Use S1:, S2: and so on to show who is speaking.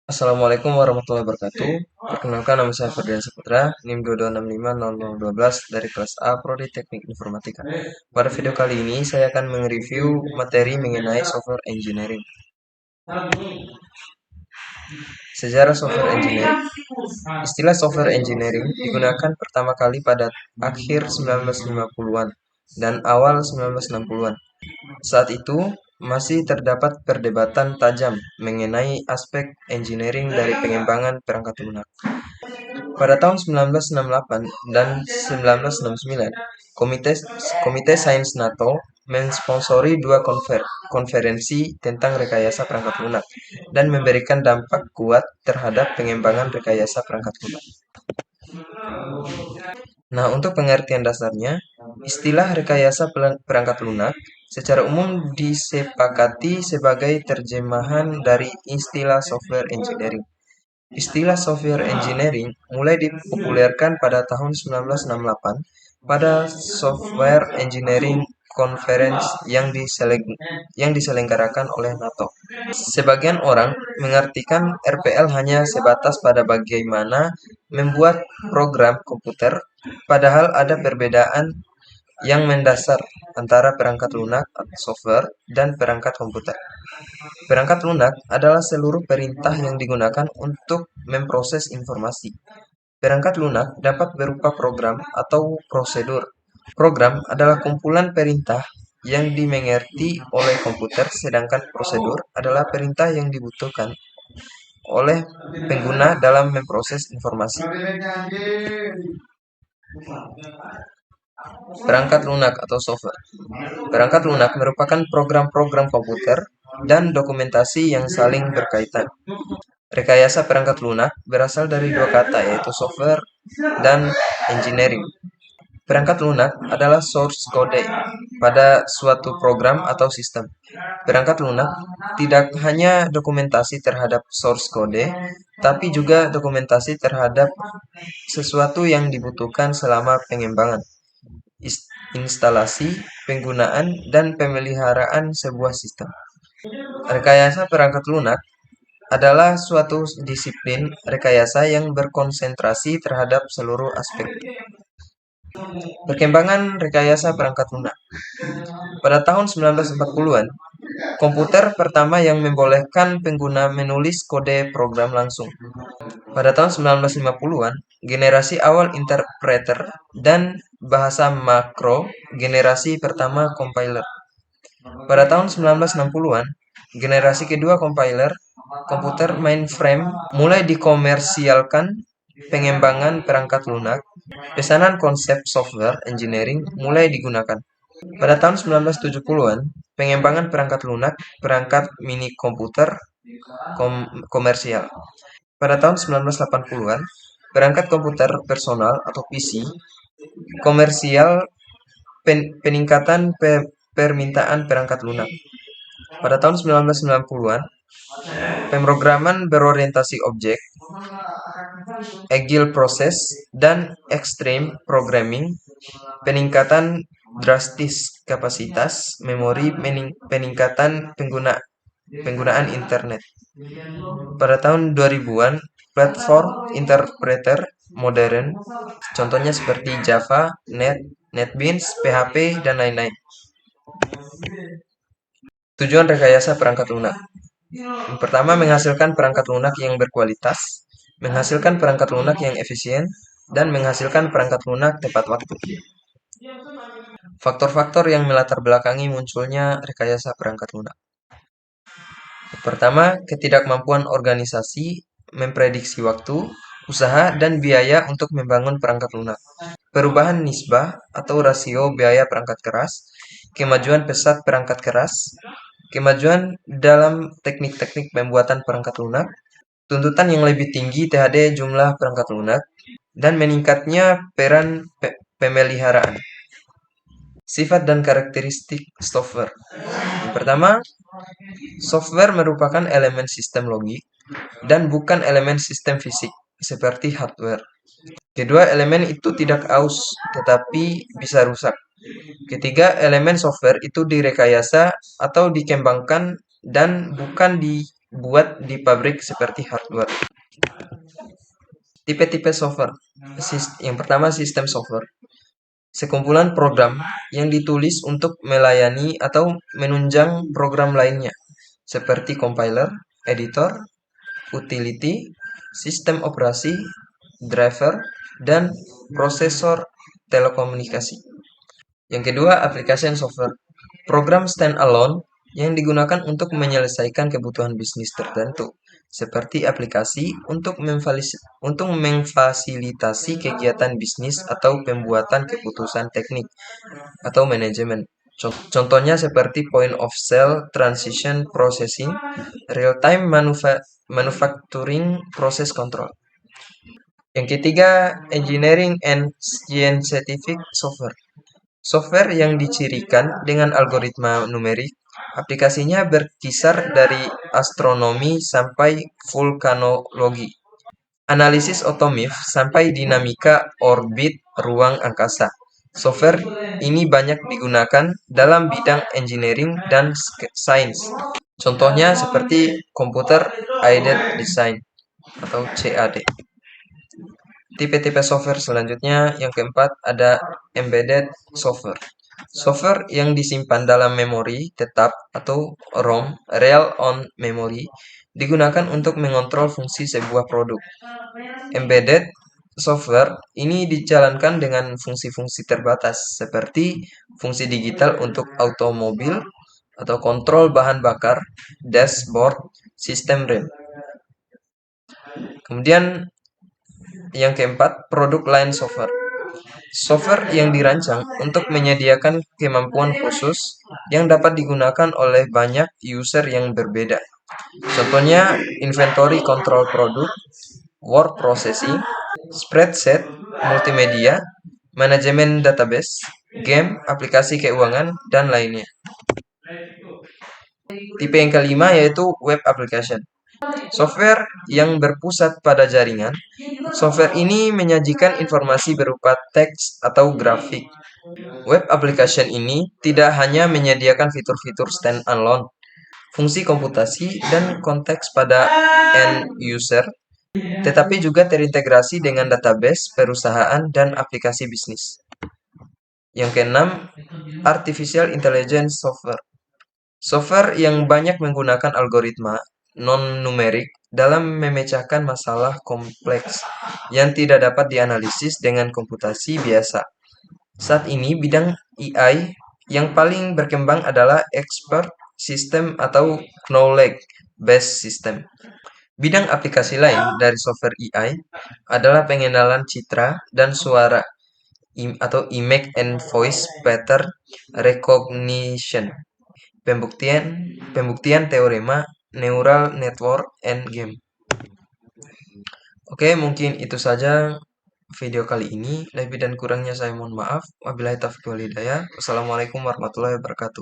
S1: Assalamualaikum warahmatullahi wabarakatuh. Perkenalkan, nama saya Ferdian Saputra, NIM 22650012 dari kelas A Prodi Teknik Informatika. Pada video kali ini saya akan mereview materi mengenai software engineering. Sejarah software engineering. Istilah software engineering digunakan pertama kali pada akhir 1950-an dan awal 1960-an. Saat itu, masih terdapat perdebatan tajam mengenai aspek engineering dari pengembangan perangkat lunak. Pada tahun 1968 dan 1969, Komite, Komite Sains NATO mensponsori dua konferensi tentang rekayasa perangkat lunak dan memberikan dampak kuat terhadap pengembangan rekayasa perangkat lunak. Nah, untuk pengertian dasarnya, istilah rekayasa perangkat lunak secara umum disepakati sebagai terjemahan dari istilah software engineering. Istilah software engineering mulai dipopulerkan pada tahun 1968 pada Software Engineering Conference yang diselenggarakan oleh NATO. Sebagian orang mengartikan RPL hanya sebatas pada bagaimana membuat program komputer, padahal ada perbedaan yang mendasar antara perangkat lunak atau software dan perangkat komputer. Perangkat lunak adalah seluruh perintah yang digunakan untuk memproses informasi. Perangkat lunak dapat berupa program atau prosedur. Program adalah kumpulan perintah yang dimengerti oleh komputer, sedangkan prosedur adalah perintah yang dibutuhkan oleh pengguna dalam memproses informasi. Perangkat lunak atau software. Perangkat lunak merupakan program-program komputer dan dokumentasi yang saling berkaitan. Rekayasa perangkat lunak berasal dari dua kata, yaitu software dan engineering. Perangkat lunak adalah source code pada suatu program atau sistem. Perangkat lunak tidak hanya dokumentasi terhadap source code, tapi juga dokumentasi terhadap sesuatu yang dibutuhkan selama pengembangan, instalasi, penggunaan, dan pemeliharaan sebuah sistem. Rekayasa perangkat lunak adalah suatu disiplin rekayasa yang berkonsentrasi terhadap seluruh aspek. Perkembangan rekayasa perangkat lunak. Pada tahun 1940-an, komputer pertama yang membolehkan pengguna menulis kode program langsung. Pada tahun 1950-an, generasi awal interpreter dan bahasa makro, generasi pertama compiler. Pada tahun 1960-an, generasi kedua compiler, komputer mainframe mulai dikomersialkan. Pengembangan perangkat lunak, pesanan konsep software engineering mulai digunakan. Pada tahun 1970-an, pengembangan perangkat lunak, perangkat mini komputer komersial. Pada tahun 1980-an, perangkat komputer personal atau PC komersial, peningkatan permintaan perangkat lunak. Pada tahun 1990-an, pemrograman berorientasi objek, agile process, dan extreme programming, peningkatan drastis kapasitas memori, peningkatan penggunaan internet. Pada tahun 2000-an, platform interpreter modern, contohnya seperti Java, NetBeans, PHP, dan lain-lain. Tujuan rekayasa perangkat lunak. Yang pertama, menghasilkan perangkat lunak yang berkualitas, menghasilkan perangkat lunak yang efisien, dan menghasilkan perangkat lunak tepat waktu. Faktor-faktor yang melatar belakangi munculnya rekayasa perangkat lunak. Pertama, ketidakmampuan organisasi memprediksi waktu, usaha, dan biaya untuk membangun perangkat lunak. Perubahan nisbah atau rasio biaya perangkat keras, kemajuan pesat perangkat keras, kemajuan dalam teknik-teknik pembuatan perangkat lunak, tuntutan yang lebih tinggi THD jumlah perangkat lunak, dan meningkatnya peran pemeliharaan. Sifat dan karakteristik software. Yang pertama, software merupakan elemen sistem logik dan bukan elemen sistem fisik seperti hardware. Kedua, elemen itu tidak aus tetapi bisa rusak. Ketiga, elemen software itu direkayasa atau dikembangkan dan bukan buat di pabrik seperti hardware. Tipe-tipe software. Yang pertama, sistem software. Sekumpulan program yang ditulis untuk melayani atau menunjang program lainnya, seperti compiler, editor, utility, sistem operasi, driver, dan prosesor telekomunikasi. Yang kedua, application software. Program standalone yang digunakan untuk menyelesaikan kebutuhan bisnis tertentu, seperti aplikasi untuk memfasilitasi kegiatan bisnis atau pembuatan keputusan teknik atau manajemen. Contohnya seperti point of sale, transition processing, real-time manufacturing process control. Yang ketiga, engineering and scientific software. Software yang dicirikan dengan algoritma numerik, aplikasinya berkisar dari astronomi sampai vulkanologi, analisis otomotif sampai dinamika orbit ruang angkasa. Software ini banyak digunakan dalam bidang engineering dan sains. Contohnya seperti Computer Aided Design atau CAD. Tipe-tipe software selanjutnya yang keempat ada embedded software. Software yang disimpan dalam memori tetap atau ROM, real on memory, digunakan untuk mengontrol fungsi sebuah produk. Embedded software ini dijalankan dengan fungsi-fungsi terbatas seperti fungsi digital untuk automobil atau kontrol bahan bakar, dashboard, sistem rem. Kemudian yang keempat, produk line software. Software yang dirancang untuk menyediakan kemampuan khusus yang dapat digunakan oleh banyak user yang berbeda. Contohnya, inventory control produk, word processing, spreadsheet, multimedia, manajemen database, game, aplikasi keuangan, dan lainnya. Tipe yang kelima yaitu web application. Software yang berpusat pada jaringan. Software ini menyajikan informasi berupa teks atau grafik. Web application ini tidak hanya menyediakan fitur-fitur standalone, fungsi komputasi, dan konteks pada end user, tetapi juga terintegrasi dengan database, perusahaan, dan aplikasi bisnis. Yang keenam, artificial intelligence software. Software yang banyak menggunakan algoritma non-numerik dalam memecahkan masalah kompleks yang tidak dapat dianalisis dengan komputasi biasa. Saat ini, bidang AI yang paling berkembang adalah expert system atau knowledge-based system. Bidang aplikasi lain dari software AI adalah pengenalan citra dan suara atau image and voice pattern recognition, pembuktian teorema neural network and game. Oke, mungkin itu saja video kali ini. Lebih dan kurangnya saya mohon maaf. Wabillahi taufiq wal hidayah. Wassalamualaikum warahmatullahi wabarakatuh.